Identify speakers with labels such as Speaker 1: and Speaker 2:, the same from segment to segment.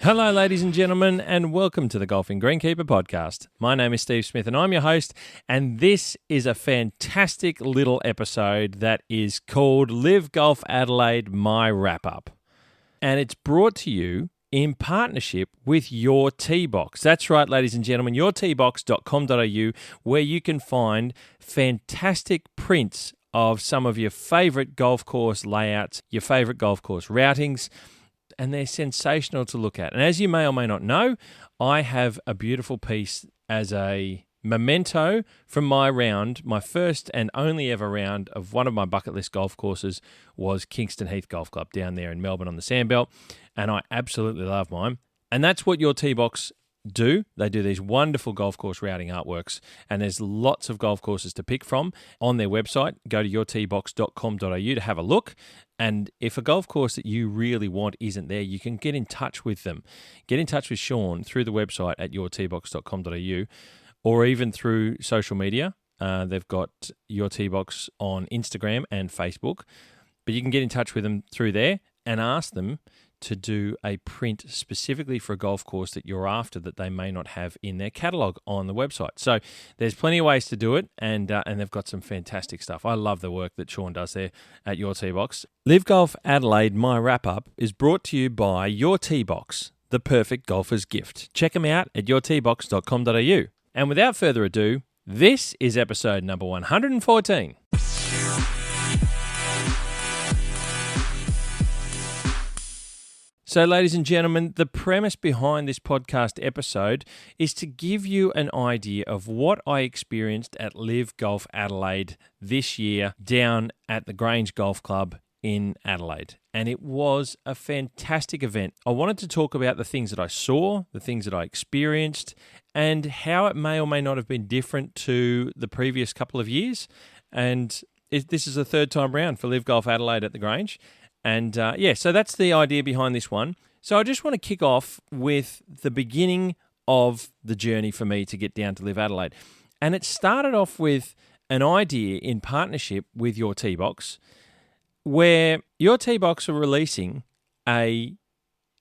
Speaker 1: Hello, ladies and gentlemen, and welcome to the Golfing Greenkeeper podcast. My name is Steve Smith, and I'm your host, and this is a fantastic little episode that is called LIV Golf Adelaide, My Wrap-Up. And it's brought to you in partnership with Your Tee Box. That's right, ladies and gentlemen, yourteebox.com.au, where you can find fantastic prints of some of your favourite golf course layouts, your favourite golf course routings, and they're sensational to look at. And as you may or may not know, I have a beautiful piece as a memento from my round. My first and only ever round of one of my bucket list golf courses was Kingston Heath Golf Club down there in Melbourne on the Sandbelt, and I absolutely love mine. And that's what Your Tee Box do. They do these wonderful golf course routing artworks, and there's lots of golf courses to pick from on their website. Go to yourteebox.com.au to have a look. And if a golf course that you really want isn't there, you can get in touch with them. Get in touch with Sean through the website at yourteebox.com.au or even through social media. They've got Your Tee Box on Instagram and Facebook. But you can get in touch with them through there and ask them to do a print specifically for a golf course that you're after that they may not have in their catalogue on the website. So there's plenty of ways to do it, and they've got some fantastic stuff. I love the work that Sean does there at Your Tee Box. LIV Golf Adelaide, My Wrap-Up is brought to you by Your Tee Box, the perfect golfer's gift. Check them out at yourteebox.com.au. And without further ado, this is episode number 114. So, ladies and gentlemen, the premise behind this podcast episode is to give you an idea of what I experienced at LIV Golf Adelaide this year down at the Grange Golf Club in Adelaide. And it was a fantastic event. I wanted to talk about the things that I saw, the things that I experienced, and how it may or may not have been different to the previous couple of years. And this is the third time round for LIV Golf Adelaide at the Grange. And so that's the idea behind this one. So I just want to kick off with the beginning of the journey for me to get down to LIV Adelaide. And it started off with an idea in partnership with Your Tee Box, where Your Tee Box are releasing a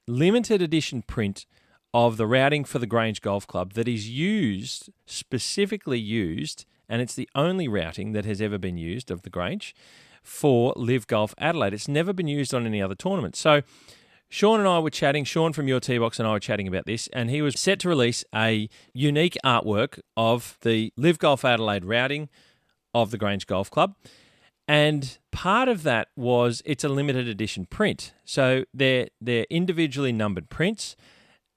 Speaker 1: limited edition print of the routing for the Grange Golf Club that is specifically used, and it's the only routing that has ever been used of the Grange, for LIV Golf Adelaide. It's never been used on any other tournament. So Sean and I were chatting, Sean from Your Tee Box and I were chatting about this, and he was set to release a unique artwork of the LIV Golf Adelaide routing of the Grange Golf Club. And part of that was it's a limited edition print. So they're individually numbered prints.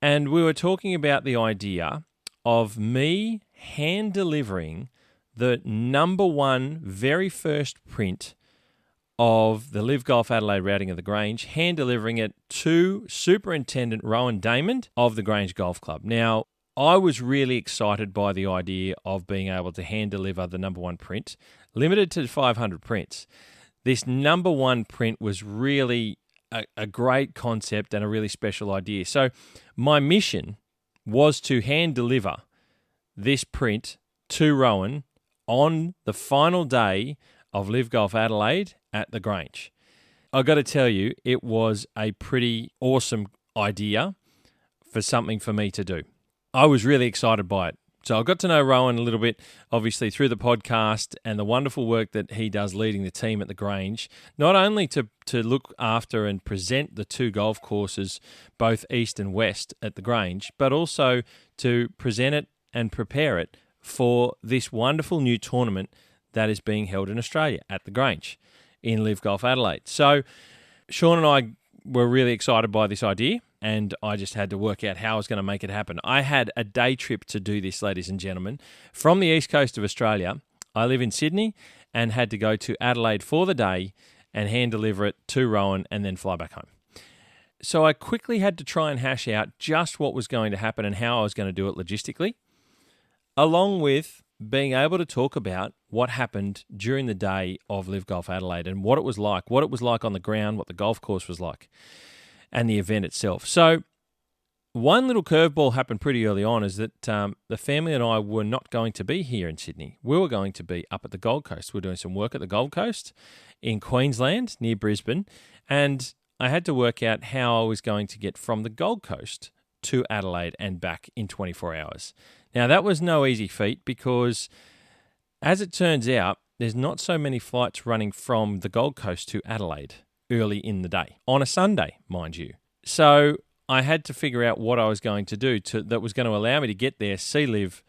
Speaker 1: And we were talking about the idea of me hand delivering the number one very first print of the LIV Golf Adelaide routing of the Grange, hand delivering it to Superintendent Rowan Daymond of the Grange Golf Club. Now, I was really excited by the idea of being able to hand deliver the number one print, limited to 500 prints. This number one print was really a great concept and a really special idea. So my mission was to hand deliver this print to Rowan on the final day of LIV Golf Adelaide at the Grange. I got to tell you, it was a pretty awesome idea for something for me to do. I was really excited by it. So I got to know Rowan a little bit, obviously, through the podcast and the wonderful work that he does leading the team at the Grange, not only to look after and present the two golf courses, both east and west at the Grange, but also to present it and prepare it for this wonderful new tournament that is being held in Australia at the Grange in LIV Golf Adelaide. So Sean and I were really excited by this idea, and I just had to work out how I was going to make it happen. I had a day trip to do this, ladies and gentlemen. From the east coast of Australia, I live in Sydney and had to go to Adelaide for the day and hand deliver it to Rowan and then fly back home. So I quickly had to try and hash out just what was going to happen and how I was going to do it logistically, along with being able to talk about what happened during the day of LIV Golf Adelaide and what it was like on the ground, what the golf course was like, and the event itself. So one little curveball happened pretty early on is that the family and I were not going to be here in Sydney. We were going to be up at the Gold Coast. We were doing some work at the Gold Coast in Queensland near Brisbane. And I had to work out how I was going to get from the Gold Coast to Adelaide and back in 24 hours. Now, that was no easy feat because, as it turns out, there's not so many flights running from the Gold Coast to Adelaide early in the day, on a Sunday, mind you. So I had to figure out what I was going to do that was going to allow me to get there, see LIV,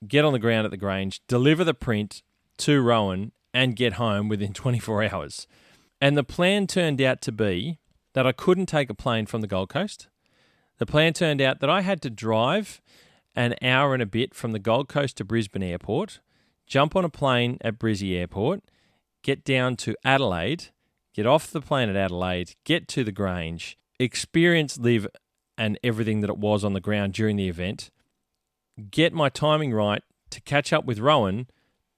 Speaker 1: get on the ground at the Grange, deliver the print to Rowan, and get home within 24 hours. And the plan turned out to be that I couldn't take a plane from the Gold Coast. The plan turned out that I had to drive an hour and a bit from the Gold Coast to Brisbane Airport, jump on a plane at Brizzy Airport, get down to Adelaide, get off the plane at Adelaide, get to the Grange, experience LIV and everything that it was on the ground during the event, get my timing right to catch up with Rowan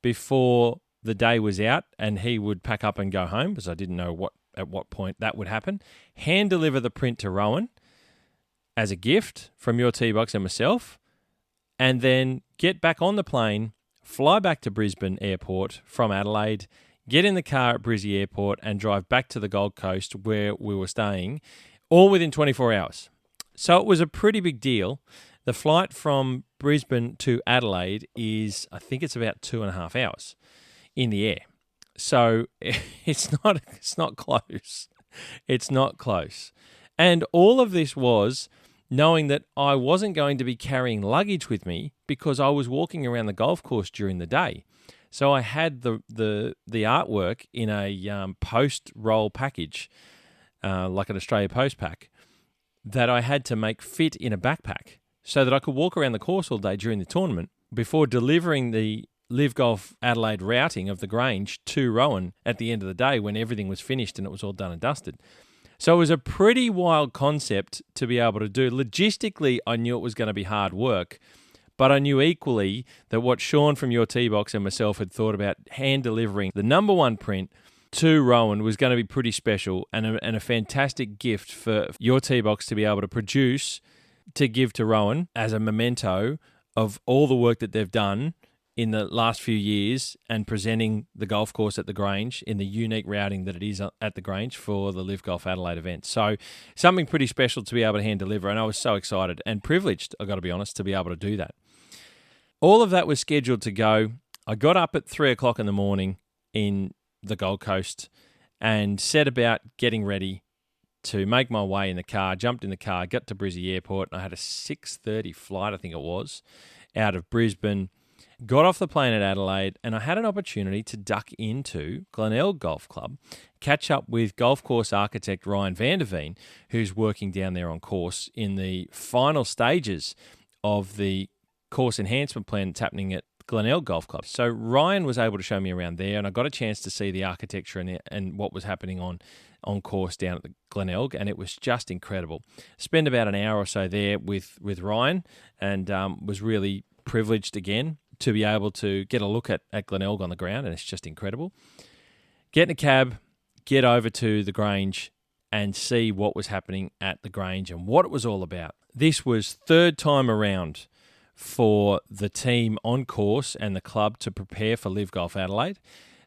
Speaker 1: before the day was out and he would pack up and go home, because I didn't know at what point that would happen, hand deliver the print to Rowan as a gift from your T-Box and myself, and then get back on the plane, fly back to Brisbane Airport from Adelaide, get in the car at Brizzy Airport and drive back to the Gold Coast where we were staying, all within 24 hours. So it was a pretty big deal. The flight from Brisbane to Adelaide is, I think it's about 2.5 hours in the air. So it's not close. It's not close. And all of this was knowing that I wasn't going to be carrying luggage with me because I was walking around the golf course during the day. So I had the artwork in a post-roll package, like an Australia Post pack, that I had to make fit in a backpack so that I could walk around the course all day during the tournament before delivering the LIV Golf Adelaide routing of the Grange to Rowan at the end of the day when everything was finished and it was all done and dusted. So it was a pretty wild concept to be able to do. Logistically, I knew it was going to be hard work, but I knew equally that what Sean from Your T-Box and myself had thought about hand delivering the number one print to Rowan was going to be pretty special and a fantastic gift for Your T-Box to be able to produce to give to Rowan as a memento of all the work that they've done in the last few years and presenting the golf course at the Grange in the unique routing that it is at the Grange for the LIV Golf Adelaide event. So something pretty special to be able to hand deliver, and I was so excited and privileged, I've got to be honest, to be able to do that. All of that was scheduled to go. I got up at 3 o'clock in the morning in the Gold Coast and set about getting ready to make my way in the car, jumped in the car, got to Brizzy Airport, and I had a 6:30 flight, I think it was, out of Brisbane. Got off the plane at Adelaide, and I had an opportunity to duck into Glenelg Golf Club, catch up with golf course architect Ryan van der Veen, who's working down there on course in the final stages of the course enhancement plan that's happening at Glenelg Golf Club. So Ryan was able to show me around there, and I got a chance to see the architecture and what was happening on course down at the Glenelg, and it was just incredible. Spent about an hour or so there with Ryan, and was really privileged again to be able to get a look at Glenelg on the ground, and it's just incredible. Get in a cab, get over to the Grange, and see what was happening at the Grange and what it was all about. This was third time around for the team on course and the club to prepare for LIV Golf Adelaide.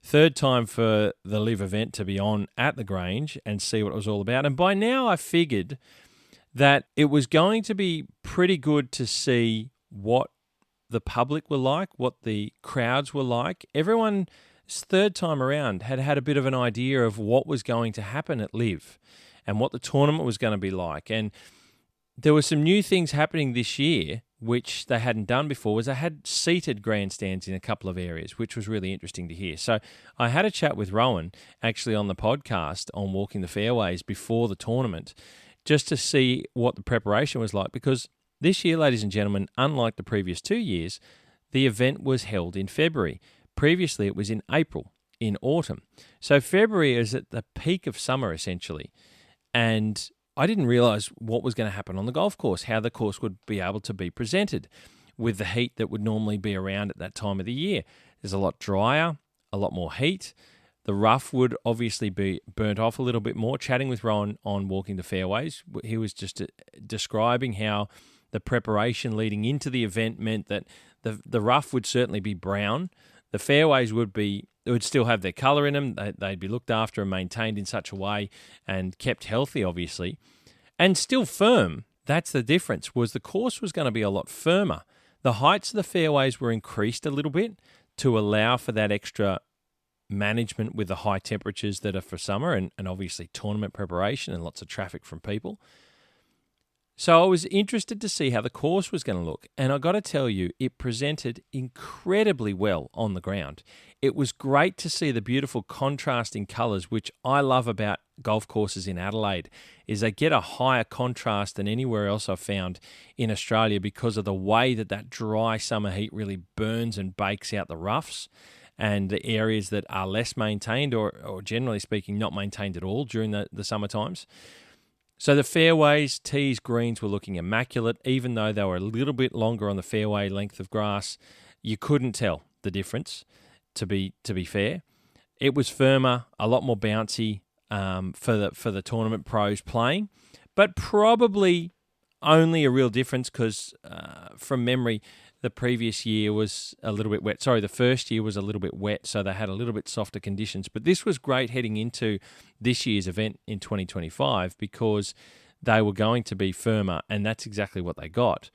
Speaker 1: Third time for the LIV event to be on at the Grange and see what it was all about. And by now I figured that it was going to be pretty good to see what the public were like, what the crowds were like. Everyone's third time around had a bit of an idea of what was going to happen at LIV and what the tournament was going to be like. And there were some new things happening this year which they hadn't done before, was they had seated grandstands in a couple of areas, which was really interesting to hear. So I had a chat with Rowan actually on the podcast on Walking the Fairways before the tournament just to see what the preparation was like, because this year, ladies and gentlemen, unlike the previous 2 years, the event was held in February. Previously, it was in April, in autumn. So February is at the peak of summer, essentially. And I didn't realise what was going to happen on the golf course, how the course would be able to be presented with the heat that would normally be around at that time of the year. There's a lot drier, a lot more heat. The rough would obviously be burnt off a little bit more. Chatting with Rowan on Walking the Fairways, he was just describing how the preparation leading into the event meant that the rough would certainly be brown. The fairways would still have their colour in them. They'd be looked after and maintained in such a way and kept healthy, obviously, and still firm. That's the difference, was the course was going to be a lot firmer. The heights of the fairways were increased a little bit to allow for that extra management with the high temperatures that are for summer and obviously tournament preparation and lots of traffic from people. So I was interested to see how the course was going to look, and I got to tell you, it presented incredibly well on the ground. It was great to see the beautiful contrasting colours, which I love about golf courses in Adelaide, is they get a higher contrast than anywhere else I've found in Australia because of the way that dry summer heat really burns and bakes out the roughs and the areas that are less maintained or generally speaking not maintained at all during the summer times. So the fairways, tees, greens were looking immaculate. Even though they were a little bit longer on the fairway length of grass, you couldn't tell the difference, to be fair. It was firmer, a lot more bouncy for the tournament pros playing, but probably only a real difference because from memory, the previous year was a little bit wet. Sorry, the first year was a little bit wet, so they had a little bit softer conditions. But this was great heading into this year's event in 2025 because they were going to be firmer, and that's exactly what they got.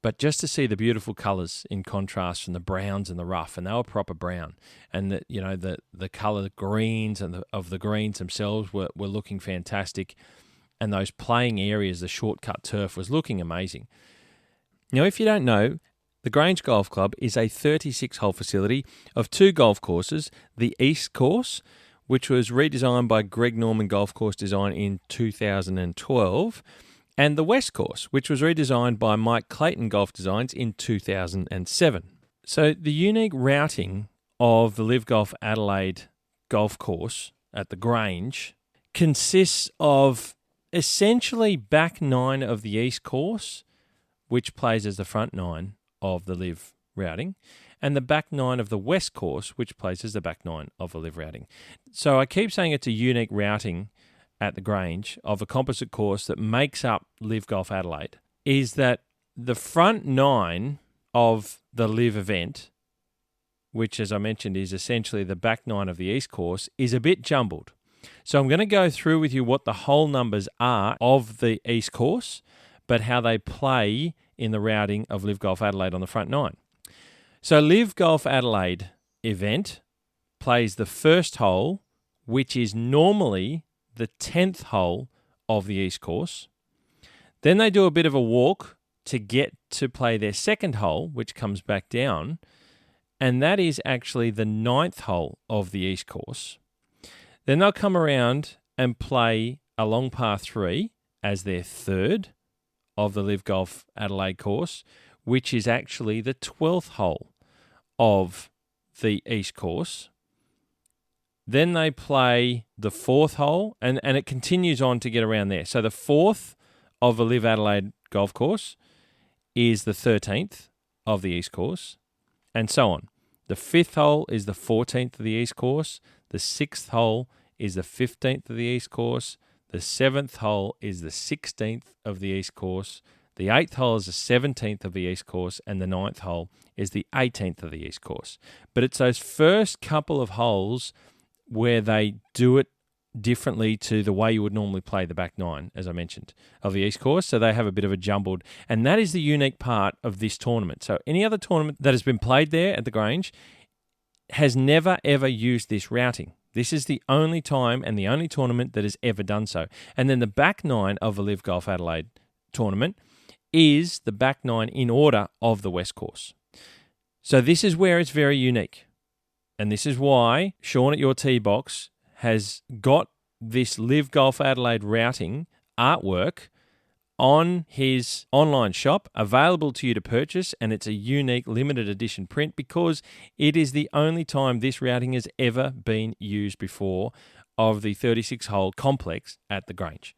Speaker 1: But just to see the beautiful colours in contrast from the browns and the rough, and they were proper brown, and the colour greens and of the greens themselves were looking fantastic, and those playing areas, the shortcut turf, was looking amazing. Now, if you don't know, the Grange Golf Club is a 36-hole facility of two golf courses, the East Course, which was redesigned by Greg Norman Golf Course Design in 2012, and the West Course, which was redesigned by Mike Clayton Golf Designs in 2007. So the unique routing of the LIV Golf Adelaide golf course at the Grange consists of essentially back nine of the East Course, which plays as the front nine of the LIV routing, and the back nine of the West Course, which plays as the back nine of the LIV routing. So I keep saying it's a unique routing at the Grange of a composite course that makes up LIV Golf Adelaide, is that the front nine of the LIV event, which, as I mentioned, is essentially the back nine of the East Course, is a bit jumbled. So I'm going to go through with you what the whole numbers are of the East Course, but how they play in the routing of LIV Golf Adelaide on the front nine. So LIV Golf Adelaide event plays the first hole, which is normally the 10th hole of the East Course. Then they do a bit of a walk to get to play their second hole, which comes back down, and that is actually the 9th hole of the East Course. Then they'll come around and play a long par 3 as their third of the LIV Golf Adelaide course, which is actually the 12th hole of the East Course. Then they play the 4th hole, and it continues on to get around there. So the 4th of the LIV Adelaide golf course is the 13th of the East Course, and so on. The 5th hole is the 14th of the East Course. The 6th hole is the 15th of the East Course. The 7th hole is the 16th of the East Course. The 8th hole is the 17th of the East Course, and the 9th hole is the 18th of the East Course. But it's those first couple of holes where they do it differently to the way you would normally play the back nine, as I mentioned, of the East Course. So they have a bit of a jumbled, and that is the unique part of this tournament. So any other tournament that has been played there at the Grange has never, ever used this routing. This is the only time and the only tournament that has ever done so. And then the back nine of the LIV Golf Adelaide tournament is the back nine in order of the West Course. So this is where it's very unique. And this is why Sean at Your Tee Box has got this LIV Golf Adelaide routing artwork on his online shop available to you to purchase, and it's a unique limited edition print because it is the only time this routing has ever been used before of the 36-hole complex at the Grange.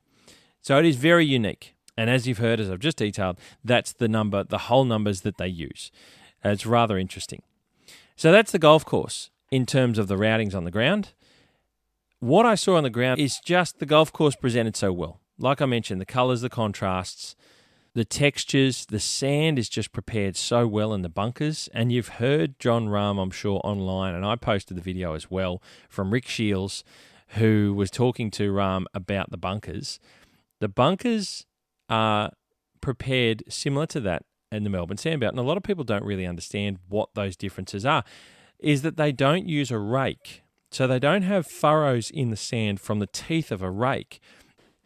Speaker 1: So it is very unique. And as you've heard, as I've just detailed, that's the whole numbers that they use. It's rather interesting. So that's the golf course in terms of the routings on the ground. What I saw on the ground is just the golf course presented so well. Like I mentioned, the colours, the contrasts, The textures, the sand is just prepared so well in the bunkers. And you've heard John Rahm, I'm sure, online, and I posted the video as well from Rick Shields, who was talking to Rahm about the bunkers. The bunkers are prepared similar to that in the Melbourne Sandbelt, and a lot of people don't really understand what those differences are, is that they don't use a rake. So they don't have furrows in the sand from the teeth of a rake.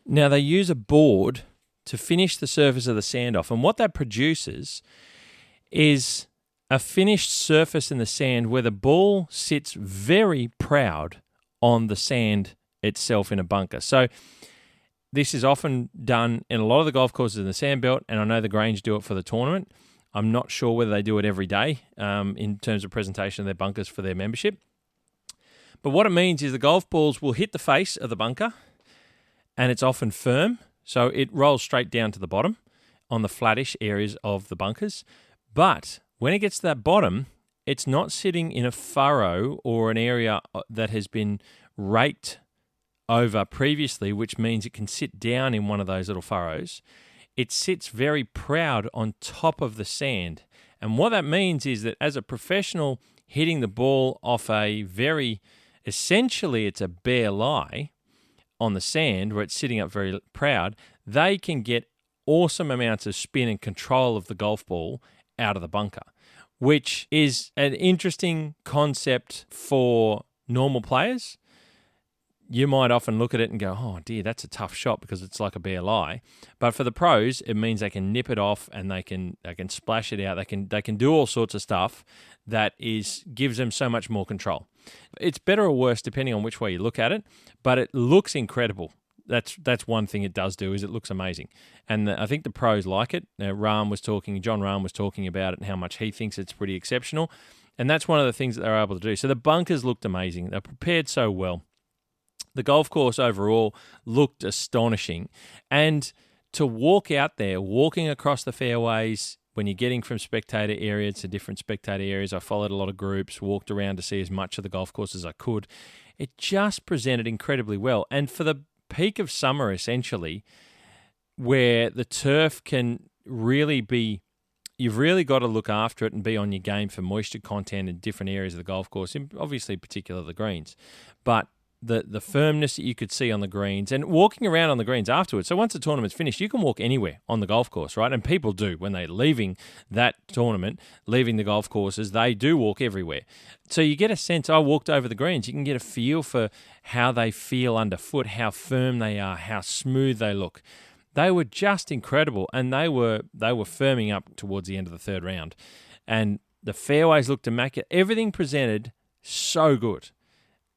Speaker 1: Now, they use a board to finish the surface of the sand off. And what that produces is a finished surface in the sand where the ball sits very proud on the sand itself in a bunker. So this is often done in a lot of the golf courses in the Sandbelt, and I know the Grange do it for the tournament. I'm not sure whether they do it every day in terms of presentation of their bunkers for their membership. But what it means is the golf balls will hit the face of the bunker, and it's often firm. So it rolls straight down to the bottom on the flattish areas of the bunkers. But when it gets to that bottom, it's not sitting in a furrow or an area that has been raked over previously, which means it can sit down in one of those little furrows. It sits very proud on top of the sand. And what that means is that as a professional hitting the ball off essentially it's a bare lie, on the sand where it's sitting up very proud, they can get awesome amounts of spin and control of the golf ball out of the bunker, which is an interesting concept for normal players. You might often look at it and go, oh dear, that's a tough shot because it's like a bare lie. But for the pros, it means they can nip it off and they can splash it out. They can do all sorts of stuff that gives them so much more control. It's better or worse depending on which way you look at it, but it looks incredible. That's one thing it does do, is it looks amazing. And I think the pros like it. John Rahm was talking about it and how much he thinks it's pretty exceptional. And that's one of the things that they're able to do. So the bunkers looked amazing. They're prepared so well. The golf course overall looked astonishing. And to walk out there, walking across the fairways, when you're getting from spectator area to different spectator areas, I followed a lot of groups, walked around to see as much of the golf course as I could. It just presented incredibly well. And for the peak of summer, essentially, where the turf can really be, you've really got to look after it and be on your game for moisture content in different areas of the golf course, and obviously particularly the greens. But the firmness that you could see on the greens and walking around on the greens afterwards. So once the tournament's finished, you can walk anywhere on the golf course, right? And people do. When they're leaving that tournament, leaving the golf courses, they do walk everywhere. So you get a sense, I walked over the greens, you can get a feel for how they feel underfoot, how firm they are, how smooth they look. They were just incredible, and they were firming up towards the end of the third round. And the fairways looked immaculate. Everything presented so good.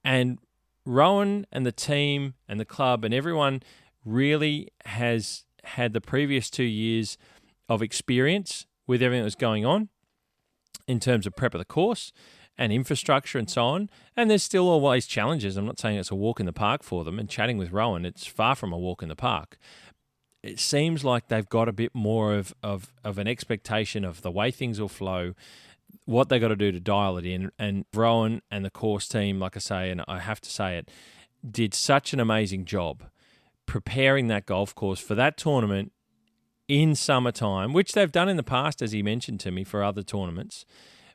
Speaker 1: And Rowan and the team and the club and everyone really has had the previous 2 years of experience with everything that was going on in terms of prep of the course and infrastructure and so on. And there's still always challenges. I'm not saying it's a walk in the park for them. And chatting with Rowan, it's far from a walk in the park. It seems like they've got a bit more of an expectation of the way things will flow, what they got to do to dial it in. And Rowan and the course team, like I say, and I have to say it, did such an amazing job preparing that golf course for that tournament in summertime, which they've done in the past, as he mentioned to me, for other tournaments.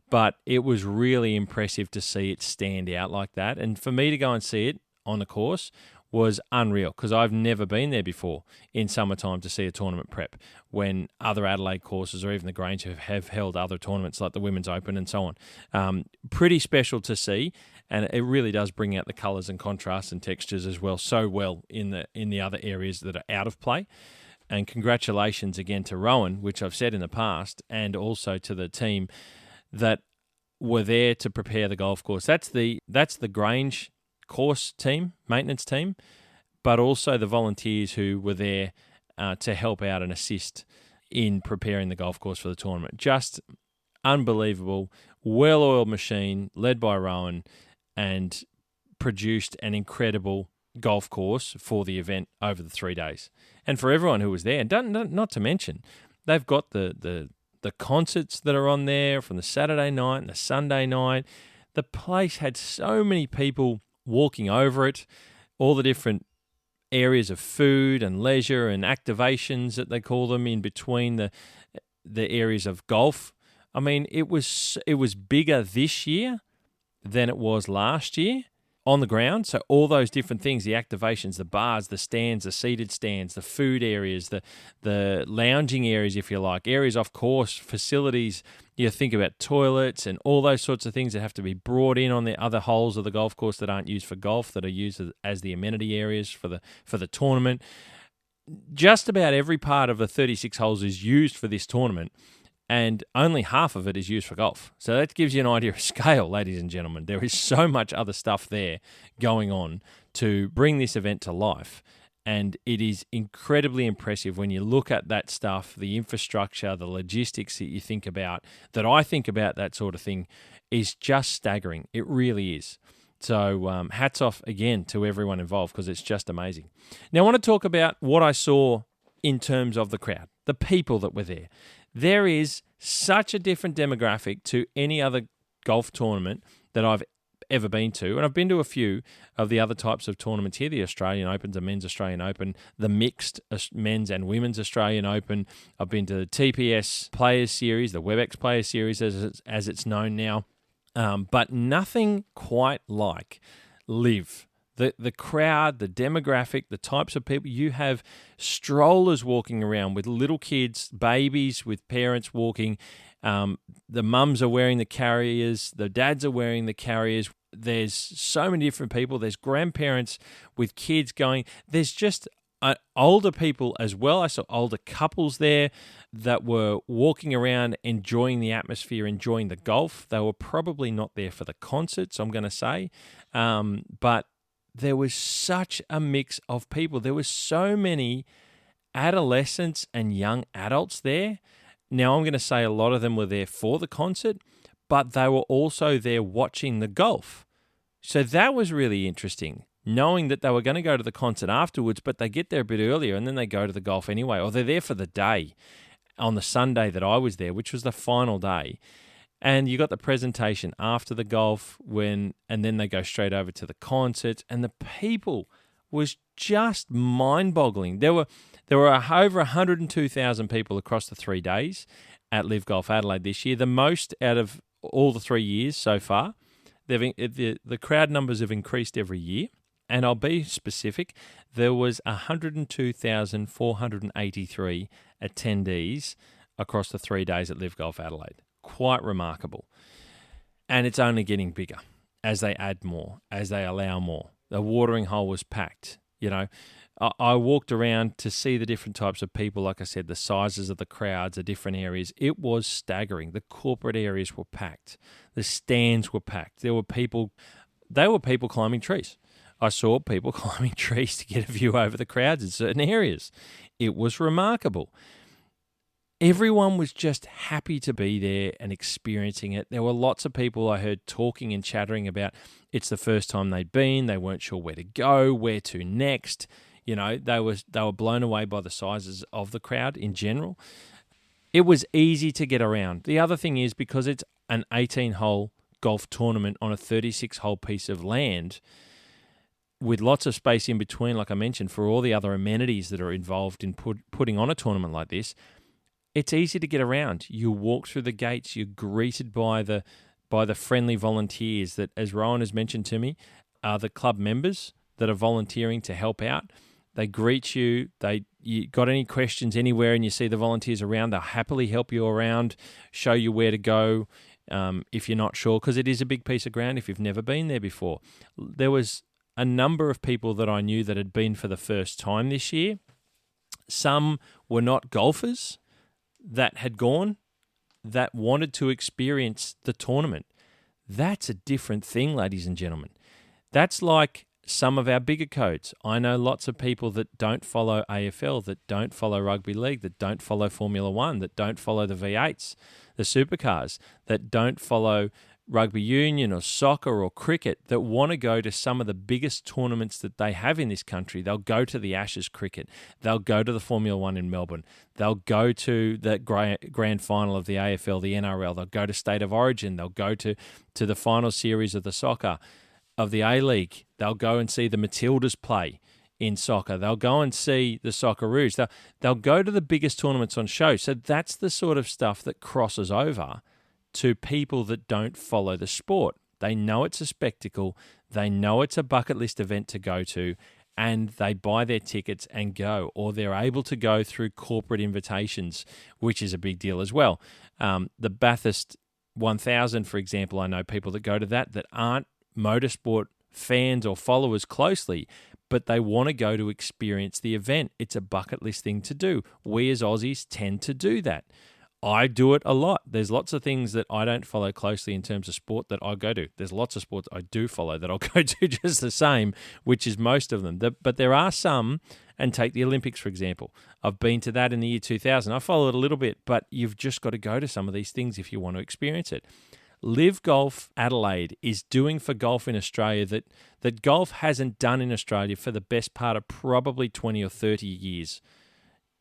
Speaker 1: But it was really impressive to see it stand out like that. And for me to go and see it on the course was unreal, because I've never been there before in summertime to see a tournament prep when other Adelaide courses or even the Grange have held other tournaments like the Women's Open and so on. Pretty special to see, and it really does bring out the colours and contrasts and textures as well so well in the other areas that are out of play. And congratulations again to Rowan, which I've said in the past, and also to the team that were there to prepare the golf course. That's the Grange course team, maintenance team, but also the volunteers who were there to help out and assist in preparing the golf course for the tournament. Just unbelievable, well-oiled machine led by Rowan, and produced an incredible golf course for the event over the 3 days. And for everyone who was there, and not to mention, they've got the concerts that are on there from the Saturday night and the Sunday night. The place had so many people walking over it, all the different areas of food and leisure and activations that they call them in between the areas of golf. I mean, it was bigger this year than it was last year on the ground. So all those different things, the activations, the bars, the stands, the seated stands, the food areas, the lounging areas, if you like, areas off course, facilities. You think about toilets and all those sorts of things that have to be brought in on the other holes of the golf course that aren't used for golf, that are used as the amenity areas for the tournament. Just about every part of the 36 holes is used for this tournament, and only half of it is used for golf. So that gives you an idea of scale, ladies and gentlemen. There is so much other stuff there going on to bring this event to life. And it is incredibly impressive when you look at that stuff, the infrastructure, the logistics that you think about, that I think about that sort of thing, is just staggering. It really is. So hats off again to everyone involved, because it's just amazing. Now I want to talk about what I saw in terms of the crowd, the people that were there. There is such a different demographic to any other golf tournament that I've ever been to, and I've been to a few of the other types of tournaments here, the Australian Open, the Men's Australian Open, the mixed Men's and Women's Australian Open. I've been to the TPS Players Series, the WebEx Players Series as it's known now, but nothing quite like LIV. The crowd, the demographic, the types of people. You have strollers walking around with little kids, babies with parents walking. The mums are wearing the carriers. The dads are wearing the carriers. There's so many different people. There's grandparents with kids going. There's just older people as well. I saw older couples there that were walking around, enjoying the atmosphere, enjoying the golf. They were probably not there for the concerts, I'm going to say. But there was such a mix of people. There were so many adolescents and young adults there. Now, I'm going to say a lot of them were there for the concert, but they were also there watching the golf. So that was really interesting, knowing that they were going to go to the concert afterwards, but they get there a bit earlier and then they go to the golf anyway, or they're there for the day on the Sunday that I was there, which was the final day. And you got the presentation after the golf and then they go straight over to the concerts, and the people was just mind-boggling. There were over 102,000 people across the 3 days at LIV Golf Adelaide this year, the most out of all the 3 years so far. The crowd numbers have increased every year, and I'll be specific. There was 102,483 attendees across the 3 days at LIV Golf Adelaide. Quite remarkable. And it's only getting bigger as they add more, as they allow more. The watering hole was packed. You know, I walked around to see the different types of people. Like I said, the sizes of the crowds, the different areas. It was staggering. The corporate areas were packed. The stands were packed. There were people climbing trees. I saw people climbing trees to get a view over the crowds in certain areas. It was remarkable. Everyone was just happy to be there and experiencing it. There were lots of people I heard talking and chattering about it's the first time they'd been. They weren't sure where to go, where to next. You know, they were blown away by the sizes of the crowd in general. It was easy to get around. The other thing is, because it's an 18-hole golf tournament on a 36-hole piece of land with lots of space in between, like I mentioned, for all the other amenities that are involved in putting on a tournament like this, it's easy to get around. You walk through the gates. You're greeted by the friendly volunteers that, as Rowan has mentioned to me, are the club members that are volunteering to help out. They greet you. You got any questions anywhere and you see the volunteers around, they'll happily help you around, show you where to go if you're not sure, because it is a big piece of ground if you've never been there before. There was a number of people that I knew that had been for the first time this year. Some were not golfers that had gone, that wanted to experience the tournament. That's a different thing, ladies and gentlemen. That's like some of our bigger codes. I know lots of people that don't follow AFL, that don't follow rugby league, that don't follow Formula One, that don't follow the V8s, the supercars, that don't follow rugby union or soccer or cricket, that want to go to some of the biggest tournaments that they have in this country. They'll go to the Ashes cricket. They'll go to the Formula One in Melbourne. They'll go to the grand final of the AFL, the NRL. They'll go to State of Origin. They'll go to the final series of the soccer, of the A-League. They'll go and see the Matildas play in soccer. They'll go and see the Socceroos. They'll go to the biggest tournaments on show. So that's the sort of stuff that crosses over to people that don't follow the sport. They know it's a spectacle. They know it's a bucket list event to go to, and they buy their tickets and go, or they're able to go through corporate invitations, which is a big deal as well. The Bathurst 1000, for example, I know people that go to that aren't motorsport fans or followers closely, but they want to go to experience the event. It's a bucket list thing to do. We as Aussies tend to do that. I do it a lot. There's lots of things that I don't follow closely in terms of sport that I go to. There's lots of sports I do follow that I'll go to just the same, which is most of them. But there are some, and take the Olympics, for example. I've been to that in the year 2000. I follow it a little bit, but you've just got to go to some of these things if you want to experience it. LIV Golf Adelaide is doing for golf in Australia that golf hasn't done in Australia for the best part of probably 20 or 30 years,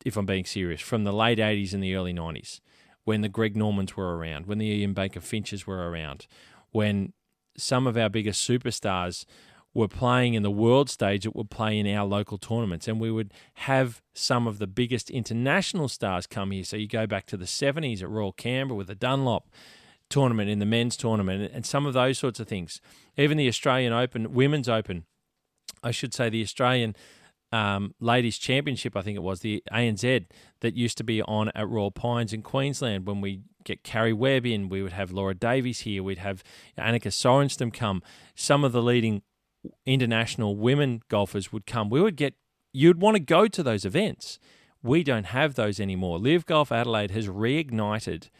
Speaker 1: if I'm being serious, from the late 80s and the early 90s, when the Greg Normans were around, when the Ian Baker Finches were around, when some of our biggest superstars were playing in the world stage that would play in our local tournaments, and we would have some of the biggest international stars come here. So you go back to the 70s at Royal Canberra with the Dunlop tournament in the men's tournament and some of those sorts of things. Even the Australian Open, Women's Open, I should say the Australian Ladies Championship, I think it was, the ANZ, that used to be on at Royal Pines in Queensland. When we get Carrie Webb in, we would have Laura Davies here, we'd have Annika Sorenstam come. Some of the leading international women golfers would come. You'd want to go to those events. We don't have those anymore. LIV Golf Adelaide has reignited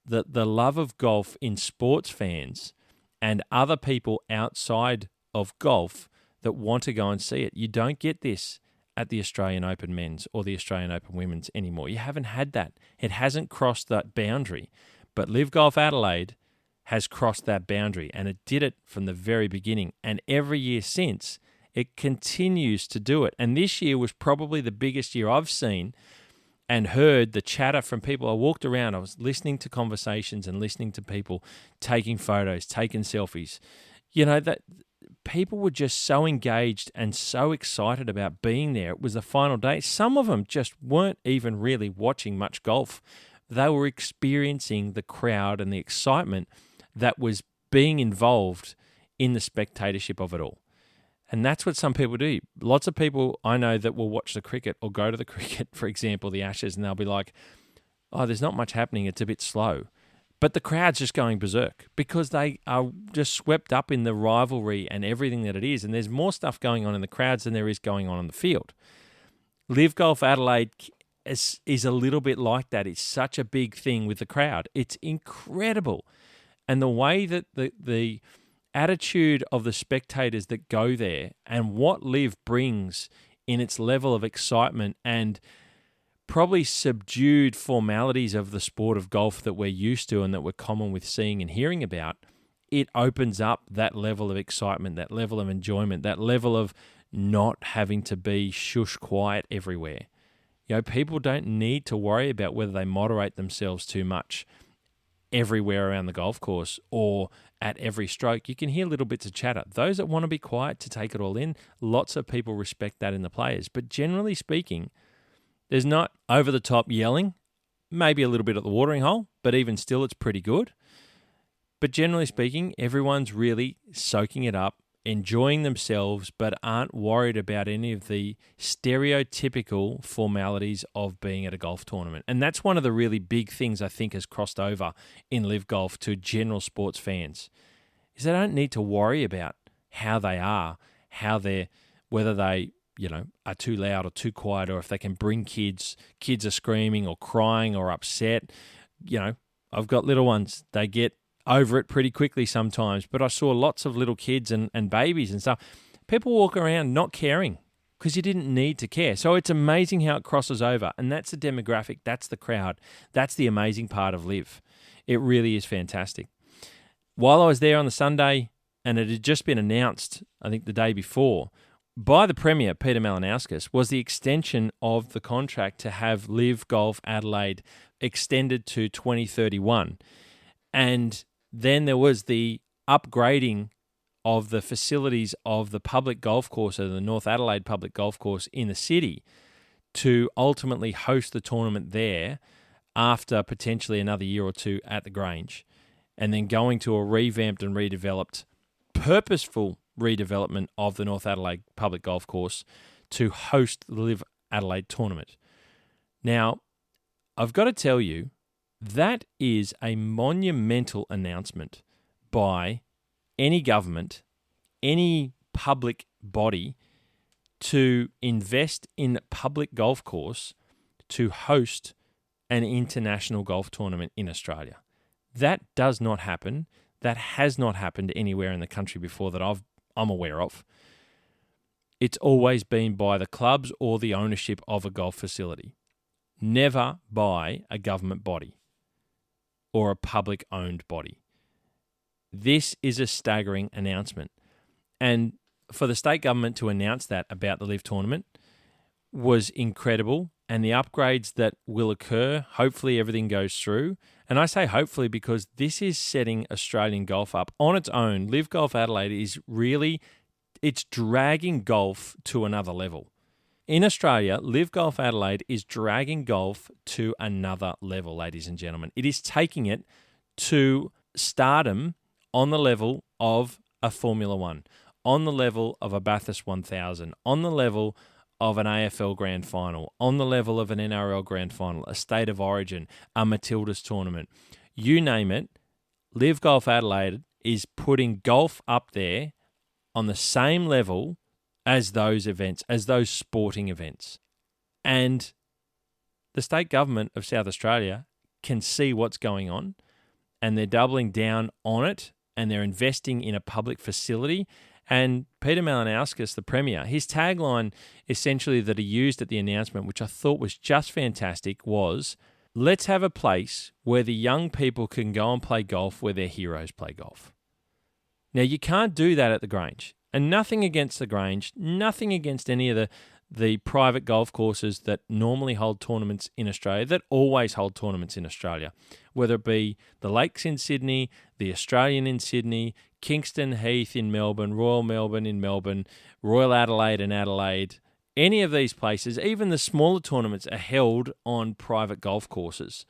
Speaker 1: the love of golf in sports fans and other people outside of golf that want to go and see it. You don't get this at the Australian Open men's or the Australian Open women's anymore. You haven't had that. It hasn't crossed that boundary. But LIV Golf Adelaide has crossed that boundary, and it did it from the very beginning. And every year since, it continues to do it. And this year was probably the biggest year I've seen and heard the chatter from people. I walked around, I was listening to conversations and listening to people taking photos, taking selfies. That people were just so engaged and so excited about being there. It was the final day. Some of them just weren't even really watching much golf. They were experiencing the crowd and the excitement that was being involved in the spectatorship of it all. And that's what some people do. Lots of people I know that will watch the cricket or go to the cricket, for example, the Ashes, and they'll be like, oh, there's not much happening. It's a bit slow. But the crowd's just going berserk because they are just swept up in the rivalry and everything that it is. And there's more stuff going on in the crowds than there is going on the field. LIV Golf Adelaide is a little bit like that. It's such a big thing with the crowd. It's incredible. And the way that the attitude of the spectators that go there and what LIV brings in its level of excitement and probably subdued formalities of the sport of golf that we're used to and that we're common with seeing and hearing about, it opens up that level of excitement, that level of enjoyment, that level of not having to be shush quiet everywhere. People don't need to worry about whether they moderate themselves too much everywhere around the golf course or at every stroke. You can hear little bits of chatter. Those that want to be quiet to take it all in, lots of people respect that in the players. But generally speaking, there's not over-the-top yelling, maybe a little bit at the watering hole, but even still it's pretty good. But generally speaking, everyone's really soaking it up, enjoying themselves, but aren't worried about any of the stereotypical formalities of being at a golf tournament. And that's one of the really big things I think has crossed over in LIV Golf to general sports fans, is they don't need to worry about how they are, whether they are too loud or too quiet, or if they can bring kids are screaming or crying or upset. I've got little ones, they get over it pretty quickly sometimes, but I saw lots of little kids and babies and stuff. People walk around not caring because you didn't need to care. So it's amazing how it crosses over, and that's the demographic, that's the crowd, that's the amazing part of LIV. It really is fantastic. While I was there on the Sunday, and it had just been announced, I think the day before, by the Premier, Peter Malinauskas, was the extension of the contract to have LIV Golf Adelaide extended to 2031. And then there was the upgrading of the facilities of the public golf course, or the North Adelaide public golf course in the city, to ultimately host the tournament there after potentially another year or two at the Grange, and then going to a revamped and redeveloped, purposeful redevelopment of the North Adelaide public golf course to host the LIV Adelaide tournament. Now, I've got to tell you, that is a monumental announcement by any government, any public body, to invest in a public golf course to host an international golf tournament in Australia. That does not happen. That has not happened anywhere in the country before that I'm aware of. It's always been by the clubs or the ownership of a golf facility, never by a government body or a public-owned body. This is a staggering announcement. And for the state government to announce that about the LIV tournament was incredible. And the upgrades that will occur, hopefully everything goes through. And I say hopefully because this is setting Australian golf up on its own. LIV Golf Adelaide is really, it's dragging golf to another level. In Australia, LIV Golf Adelaide is dragging golf to another level, ladies and gentlemen. It is taking it to stardom on the level of a Formula One, on the level of a Bathurst 1000, on the level of an AFL Grand Final, on the level of an NRL Grand Final, a State of Origin, a Matildas tournament. You name it, LIV Golf Adelaide is putting golf up there on the same level as those events, as those sporting events. And the state government of South Australia can see what's going on, and they're doubling down on it, and they're investing in a public facility. And Peter Malinauskas, the Premier, his tagline essentially that he used at the announcement, which I thought was just fantastic, was, let's have a place where the young people can go and play golf where their heroes play golf. Now, you can't do that at the Grange. And nothing against the Grange, nothing against any of the private golf courses that normally hold tournaments in Australia, that always hold tournaments in Australia, whether it be the Lakes in Sydney, the Australian in Sydney, Kingston Heath in Melbourne, Royal Melbourne in Melbourne, Royal Adelaide in Adelaide. Any of these places, even the smaller tournaments, are held on private golf courses.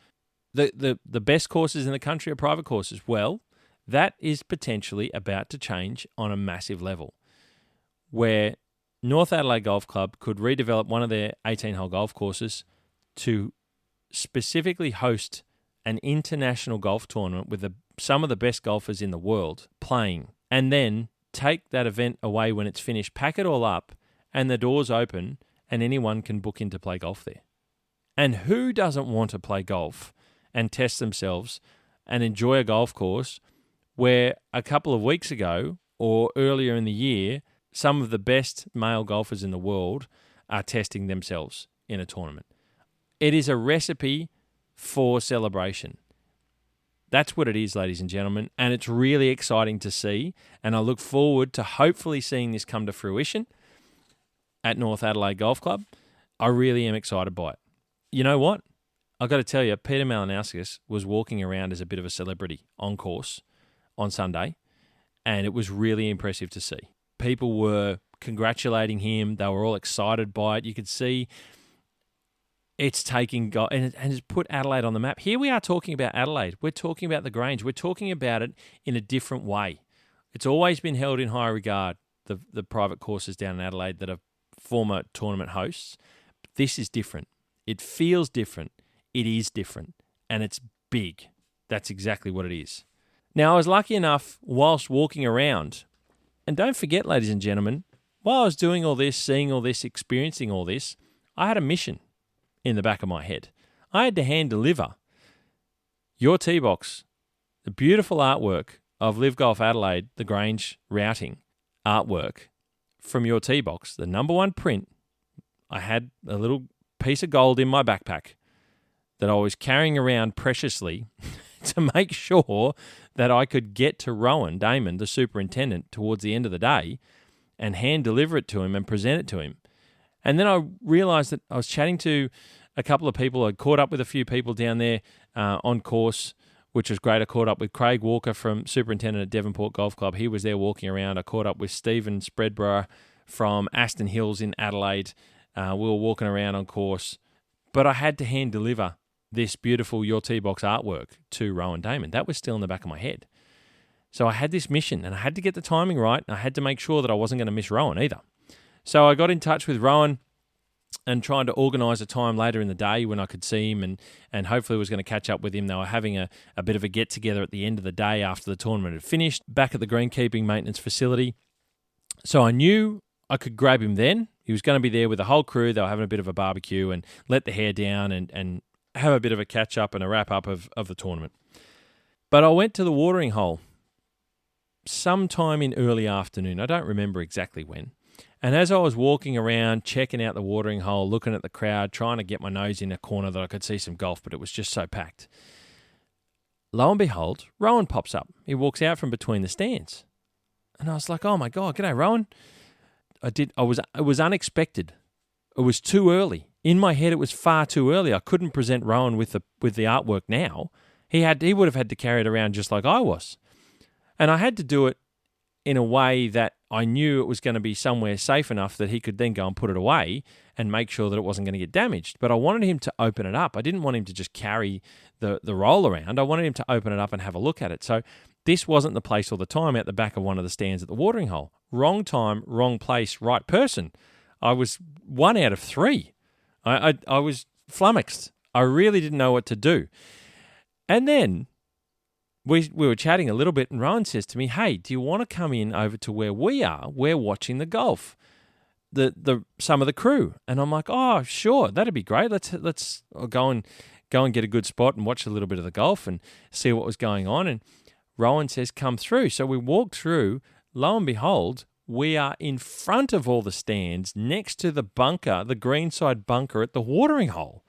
Speaker 1: The best courses in the country are private courses. Well, that is potentially about to change on a massive level, where North Adelaide Golf Club could redevelop one of their 18-hole golf courses to specifically host an international golf tournament with some of the best golfers in the world playing, and then take that event away when it's finished, pack it all up, and the doors open, and anyone can book in to play golf there. And who doesn't want to play golf and test themselves and enjoy a golf course where a couple of weeks ago or earlier in the year, some of the best male golfers in the world are testing themselves in a tournament? It is a recipe for celebration. That's what it is, ladies and gentlemen, and it's really exciting to see, and I look forward to hopefully seeing this come to fruition at North Adelaide Golf Club. I really am excited by it. You know what? I've got to tell you, Peter Malinauskas was walking around as a bit of a celebrity on course on Sunday, and it was really impressive to see. People were congratulating him. They were all excited by it. You could see it's taking and it's put Adelaide on the map. Here we are talking about Adelaide. We're talking about the Grange. We're talking about it in a different way. It's always been held in high regard, the private courses down in Adelaide that are former tournament hosts. This is different. It feels different. It is different. And it's big. That's exactly what it is. Now, I was lucky enough whilst walking around, and don't forget, ladies and gentlemen, while I was doing all this, seeing all this, experiencing all this, I had a mission in the back of my head. I had to hand deliver your tee box, the beautiful artwork of LIV Golf Adelaide, the Grange routing artwork from your tee box, the number one print. I had a little piece of gold in my backpack that I was carrying around preciously to make sure that I could get to Rowan Daymond, the superintendent, towards the end of the day and hand deliver it to him and present it to him. And then I realised that I was chatting to a couple of people. I caught up with a few people down there on course which was great. I caught up with Craig Walker from Superintendent at Devonport Golf Club. He was there walking around. I caught up with Stephen Spreadborough from Aston Hills in Adelaide. We were walking around on course. But I had to hand deliver this beautiful Your Tee Box artwork to Rowan Daymond. That was still in the back of my head. So I had this mission, and I had to get the timing right, and I had to make sure that I wasn't going to miss Rowan either. So I got in touch with Rowan and trying to organise a time later in the day when I could see him and hopefully was going to catch up with him. They were having a bit of a get-together at the end of the day after the tournament had finished back at the greenkeeping maintenance facility. So I knew I could grab him then. He was going to be there with the whole crew. They were having a bit of a barbecue and let the hair down and have a bit of a catch-up and a wrap-up of the tournament. But I went to the watering hole sometime in early afternoon. I don't remember exactly when. And as I was walking around, checking out the watering hole, looking at the crowd, trying to get my nose in a corner that I could see some golf, but it was just so packed. Lo and behold, Rowan pops up. He walks out from between the stands. And I was like, oh my God, g'day, Rowan. It was unexpected. It was too early. In my head, it was far too early. I couldn't present Rowan with the artwork now. He would have had to carry it around just like I was. And I had to do it in a way that I knew it was going to be somewhere safe enough that he could then go and put it away and make sure that it wasn't going to get damaged. But I wanted him to open it up. I didn't want him to just carry the roll around. I wanted him to open it up and have a look at it. So this wasn't the place or the time at the back of one of the stands at the watering hole. Wrong time, wrong place, right person. I was 1 out of 3. I was flummoxed. I really didn't know what to do. And then we were chatting a little bit, and Rowan says to me, hey, do you want to come in over to where we are? We're watching the golf, some of the crew. And I'm like, oh, sure, that'd be great. Let's go and get a good spot and watch a little bit of the golf and see what was going on. And Rowan says, come through. So we walked through. Lo and behold, we are in front of all the stands next to the bunker, the greenside bunker at the watering hole.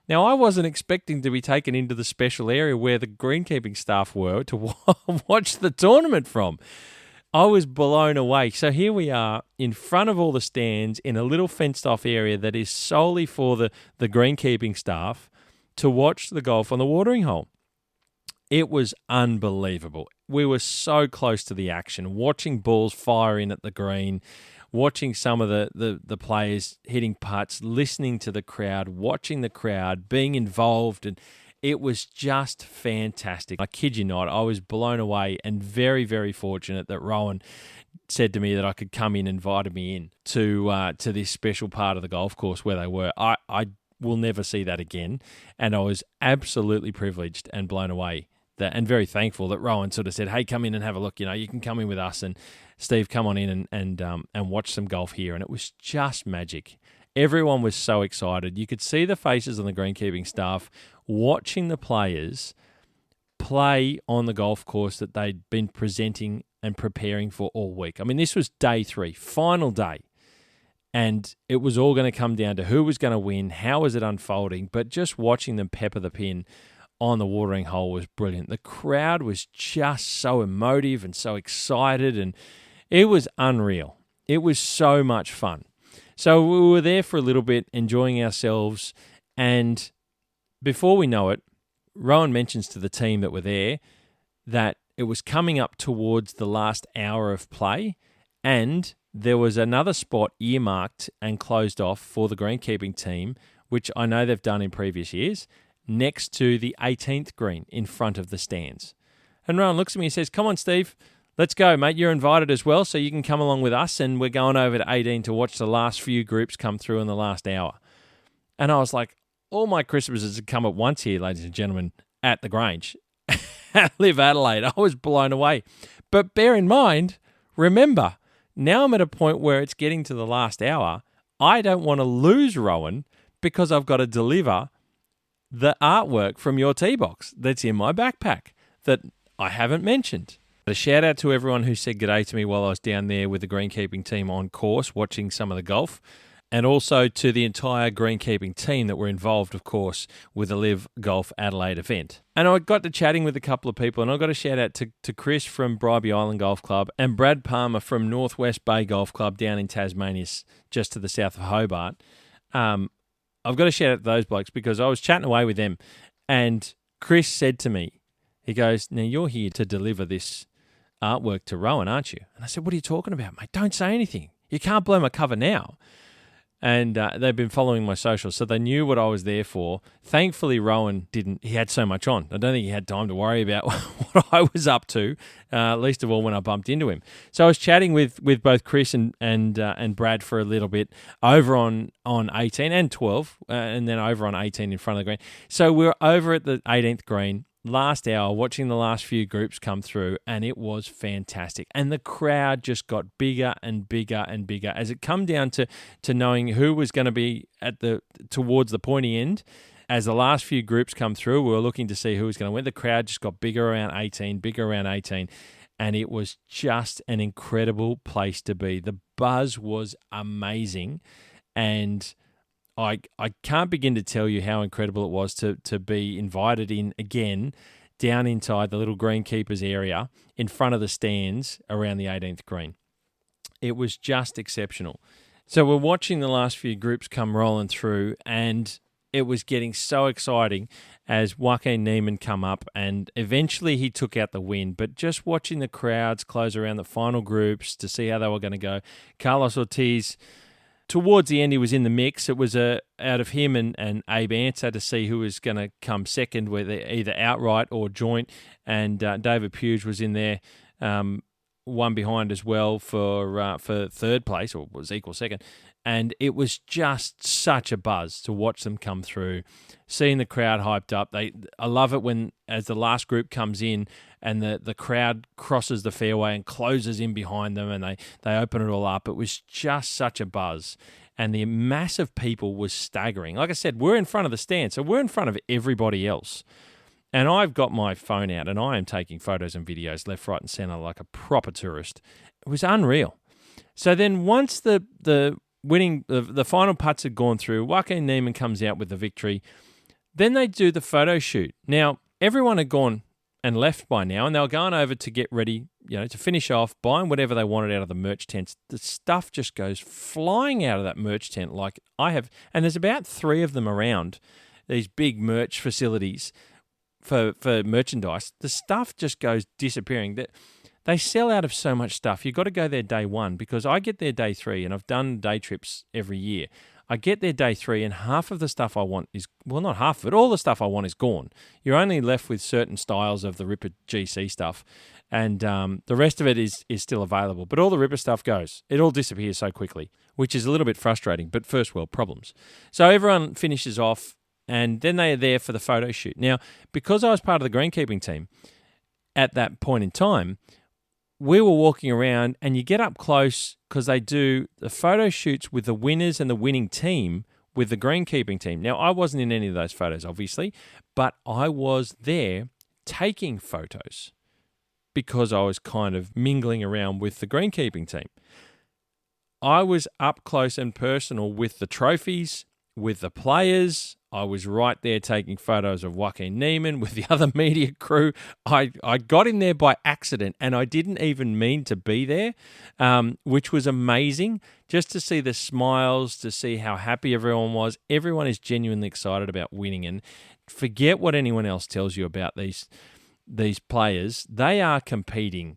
Speaker 1: Now, I wasn't expecting to be taken into the special area where the greenkeeping staff were to watch the tournament from. I was blown away. So here we are in front of all the stands in a little fenced-off area that is solely for the greenkeeping staff to watch the golf on the watering hole. It was unbelievable. We were so close to the action, watching balls fire in at the green, watching some of the players hitting putts, listening to the crowd, watching the crowd, being involved, and it was just fantastic. I kid you not, I was blown away and very, very fortunate that Rowan said to me that I could come in, invited me in to this special part of the golf course where they were. I will never see that again, and I was absolutely privileged and blown away and very thankful that Rowan sort of said, hey, come in and have a look. You know, you can come in with us, and Steve, come on in and watch some golf here. And it was just magic. Everyone was so excited. You could see the faces on the greenkeeping staff watching the players play on the golf course that they'd been presenting and preparing for all week. I mean, this was day 3, final day. And it was all going to come down to who was going to win, how was it unfolding. But just watching them pepper the pin on the watering hole was brilliant. The crowd was just so emotive and so excited, and it was unreal. It was so much fun. So we were there for a little bit, enjoying ourselves, and before we know it, Rowan mentions to the team that were there that it was coming up towards the last hour of play, and there was another spot earmarked and closed off for the greenkeeping team, which I know they've done in previous years, next to the 18th green in front of the stands. And Rowan looks at me and says, come on, Steve, let's go, mate. You're invited as well, so you can come along with us, and we're going over to 18 to watch the last few groups come through in the last hour. And I was like, all my Christmases had come at once here, ladies and gentlemen, at the Grange. At LIV Adelaide. I was blown away. But bear in mind, remember, now I'm at a point where it's getting to the last hour. I don't want to lose Rowan because I've got to deliver the artwork from Your Tee Box that's in my backpack that I haven't mentioned. A shout out to everyone who said g'day to me while I was down there with the greenkeeping team on course watching some of the golf, and also to the entire greenkeeping team that were involved, of course, with the LIV Golf Adelaide event. And I got to chatting with a couple of people, and I got a shout out to Chris from Bribie Island Golf Club and Brad Palmer from Northwest Bay Golf Club down in Tasmania, just to the south of Hobart. I've got to shout out to those blokes because I was chatting away with them, and Chris said to me, He goes, now you're here to deliver this artwork to Rowan, aren't you? And I said, what are you talking about, mate? Don't say anything. You can't blow my cover now. And they've been following my socials, so they knew what I was there for. Thankfully, Rowan didn't. He had so much on. I don't think he had time to worry about what I was up to, least of all when I bumped into him. So I was chatting with both Chris and Brad for a little bit over on 18 and 12, and then over on 18 in front of the green. So we were over at the 18th green, last hour, watching the last few groups come through, and it was fantastic. And the crowd just got bigger and bigger and bigger as it come down to knowing who was going to be towards the pointy end. As the last few groups come through, we were looking to see who was going to win. The crowd just got bigger around 18, and it was just an incredible place to be. The buzz was amazing, and I can't begin to tell you how incredible it was to be invited in again down inside the little greenkeepers area in front of the stands around the 18th green. It was just exceptional. So we're watching the last few groups come rolling through, and it was getting so exciting as Joaquin Daymond come up, and eventually he took out the win. But just watching the crowds close around the final groups to see how they were going to go, Carlos Ortiz, towards the end, he was in the mix. It was out of him and Abe Answer to see who was going to come second, whether either outright or joint. And David Puge was in there, one behind as well for third place, or was equal second. And it was just such a buzz to watch them come through, seeing the crowd hyped up. I love it when, as the last group comes in and the crowd crosses the fairway and closes in behind them, and they open it all up. It was just such a buzz. And the mass of people was staggering. Like I said, we're in front of the stand, so we're in front of everybody else. And I've got my phone out, and I am taking photos and videos left, right, and centre like a proper tourist. It was unreal. So then once the final putts had gone through, Joaquin Daymond comes out with the victory. Then they do the photo shoot. Now, everyone had gone and left by now, and they were going over to get ready, to finish off, buying whatever they wanted out of the merch tents. The stuff just goes flying out of that merch tent like I have, and there's about 3 of them around, these big merch facilities for merchandise. The stuff just goes disappearing. They sell out of so much stuff. You've got to go there day one, because I get there day 3, and I've done day trips every year. I get there day 3, and half of the stuff I want is, well, not half of it, all the stuff I want is gone. You're only left with certain styles of the Ripper GC stuff, and the rest of it is still available. But all the Ripper stuff goes. It all disappears so quickly, which is a little bit frustrating, but first world problems. So everyone finishes off, and then they are there for the photo shoot. Now, because I was part of the greenkeeping team at that point in time, we were walking around, and you get up close because they do the photo shoots with the winners and the winning team with the greenkeeping team. Now, I wasn't in any of those photos, obviously, but I was there taking photos because I was kind of mingling around with the greenkeeping team. I was up close and personal with the trophies, with the players. I was right there taking photos of Joaquin Daymond with the other media crew. I got in there by accident, and I didn't even mean to be there, which was amazing. Just to see the smiles, to see how happy everyone was. Everyone is genuinely excited about winning, and forget what anyone else tells you about these players. They are competing.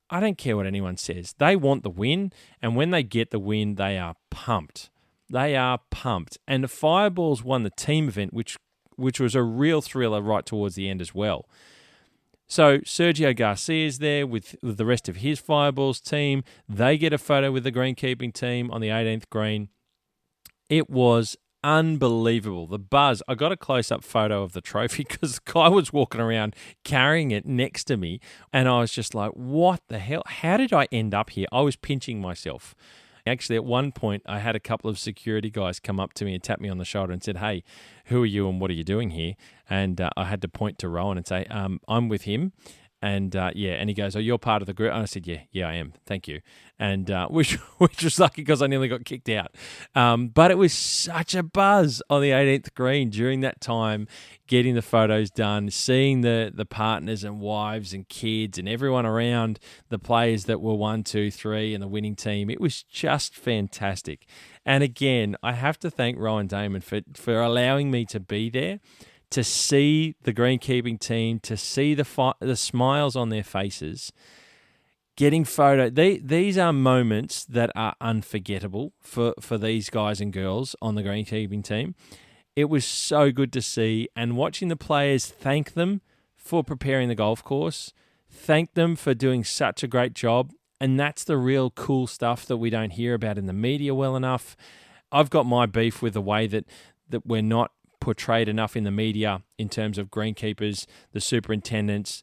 Speaker 1: I don't care what anyone says. They want the win, and when they get the win, they are pumped. They are pumped. And the Fireballs won the team event, which was a real thriller right towards the end as well. So Sergio Garcia is there with the rest of his Fireballs team. They get a photo with the greenkeeping team on the 18th green. It was unbelievable. The buzz. I got a close-up photo of the trophy because the guy was walking around carrying it next to me, and I was just like, what the hell? How did I end up here? I was pinching myself. Actually, at one point, I had a couple of security guys come up to me and tap me on the shoulder and said, "Hey, who are you and what are you doing here?" And I had to point to Rowan and say, "I'm with him." And and he goes, "Oh, you're part of the group?" And I said, "Yeah, I am. Thank you." And which was lucky because I nearly got kicked out. But it was such a buzz on the 18th green during that time, getting the photos done, seeing the partners and wives and kids and everyone around the players that were 1, 2, 3 and the winning team. It was just fantastic. And again, I have to thank Rowan Daymond for allowing me to be there, to see the greenkeeping team, to see the smiles on their faces, getting photo. These are moments that are unforgettable for these guys and girls on the greenkeeping team. It was so good to see, and watching the players thank them for preparing the golf course, thank them for doing such a great job, and that's the real cool stuff that we don't hear about in the media well enough. I've got my beef with the way that we're not portrayed enough in the media in terms of greenkeepers, the superintendents,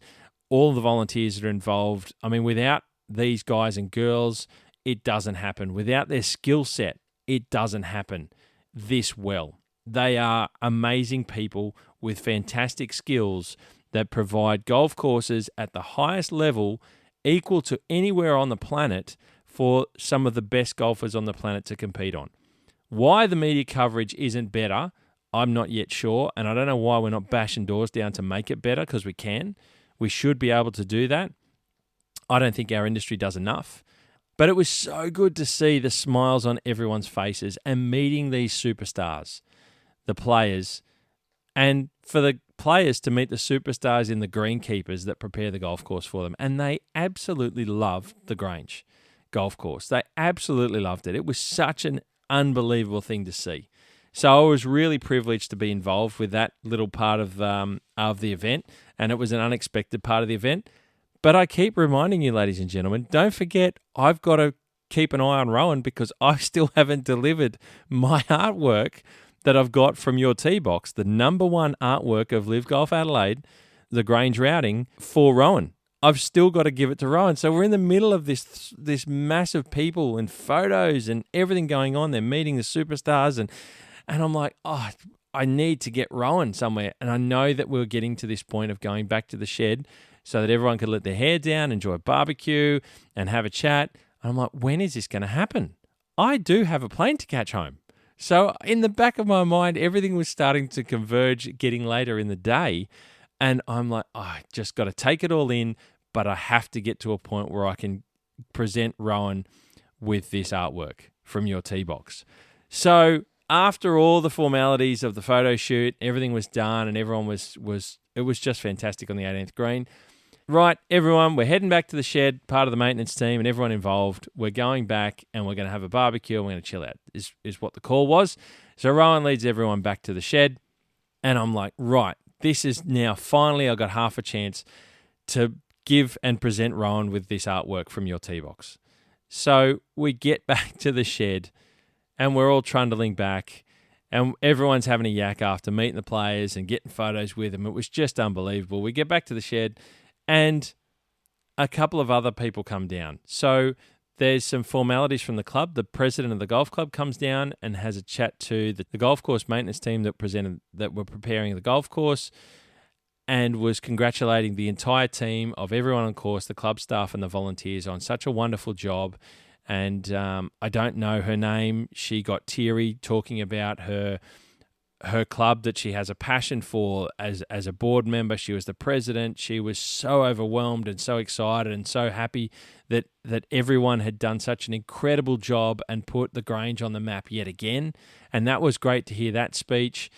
Speaker 1: all the volunteers that are involved. I mean, without these guys and girls, it doesn't happen. Without their skill set, it doesn't happen this well. They are amazing people with fantastic skills that provide golf courses at the highest level, equal to anywhere on the planet, for some of the best golfers on the planet to compete on. Why the media coverage isn't better, I'm not yet sure, and I don't know why we're not bashing doors down to make it better, because we can. We should be able to do that. I don't think our industry does enough. But it was so good to see the smiles on everyone's faces and meeting these superstars, the players, and for the players to meet the superstars in the greenkeepers that prepare the golf course for them. And they absolutely loved the Grange golf course. They absolutely loved it. It was such an unbelievable thing to see. So I was really privileged to be involved with that little part of the event, and it was an unexpected part of the event. But I keep reminding you, ladies and gentlemen, don't forget, I've got to keep an eye on Rowan, because I still haven't delivered my artwork that I've got from your tee box, the number one artwork of LIV Golf Adelaide, the Grange routing, for Rowan. I've still got to give it to Rowan. So we're in the middle of this massive people and photos and everything going on. They're meeting the superstars, and I'm like, oh, I need to get Rowan somewhere. And I know that we're getting to this point of going back to the shed so that everyone could let their hair down, enjoy a barbecue, and have a chat. And I'm like, when is this going to happen? I do have a plane to catch home. So in the back of my mind, everything was starting to converge, getting later in the day. And I'm like, oh, I just got to take it all in, but I have to get to a point where I can present Rowan with this artwork from your tee box. So after all the formalities of the photo shoot, everything was done, and everyone it was just fantastic on the 18th green. Right, everyone, we're heading back to the shed, part of the maintenance team and everyone involved. We're going back and we're going to have a barbecue and we're going to chill out, is what the call was. So Rowan leads everyone back to the shed, and I'm like, right, this is now finally I got half a chance to give and present Rowan with this artwork from your tee box. So we get back to the shed and we're all trundling back, and everyone's having a yak after meeting the players and getting photos with them. It was just unbelievable. We get back to the shed, and a couple of other people come down. So there's some formalities from the club. The president of the golf club comes down and has a chat to the golf course maintenance team that were preparing the golf course, and was congratulating the entire team of everyone on course, the club staff and the volunteers, on such a wonderful job. And I don't know her name. She got teary talking about her club that she has a passion for as a board member. She was the president. She was so overwhelmed and so excited and so happy that everyone had done such an incredible job and put the Grange on the map yet again. And that was great to hear that speech.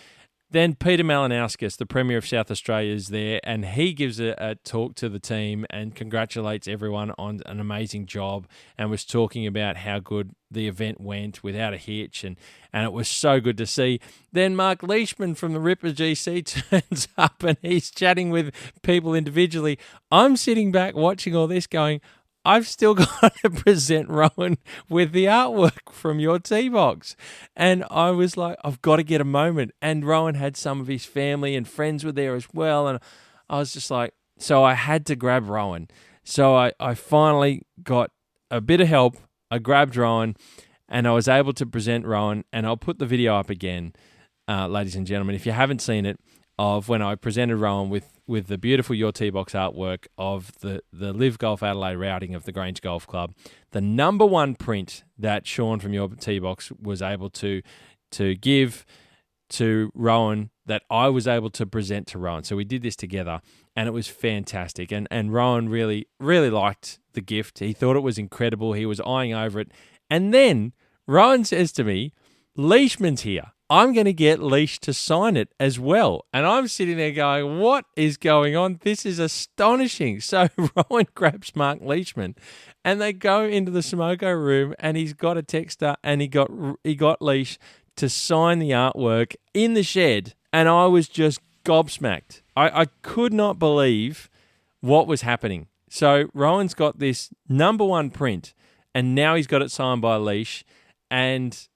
Speaker 1: Then Peter Malinauskas, the Premier of South Australia, is there, and he gives a talk to the team and congratulates everyone on an amazing job, and was talking about how good the event went without a hitch, and it was so good to see. Then Mark Leishman from the Ripper GC turns up, and he's chatting with people individually. I'm sitting back watching all this going, I've still got to present Rowan with the artwork from your tee box. And I was like, I've got to get a moment. And Rowan had some of his family and friends were there as well. And I was just like, so I had to grab Rowan. So I finally got a bit of help. I grabbed Rowan and I was able to present Rowan. And I'll put the video up again, ladies and gentlemen, if you haven't seen it, of when I presented Rowan with the beautiful Your Tee Box artwork of the LIV Golf Adelaide routing of the Grange Golf Club. The number one print that Sean from Your Tee Box was able to give to Rowan, that I was able to present to Rowan. So we did this together, and it was fantastic. And Rowan really, really liked the gift. He thought it was incredible. He was eyeing over it. And then Rowan says to me, Leishman's here. I'm going to get Leash to sign it as well. And I'm sitting there going, what is going on? This is astonishing. So Rowan grabs Mark Leishman and they go into the smoko room and he's got a texter and he got Leash to sign the artwork in the shed. And I was just gobsmacked. I could not believe what was happening. So Rowan's got this number one print and now he's got it signed by Leash. And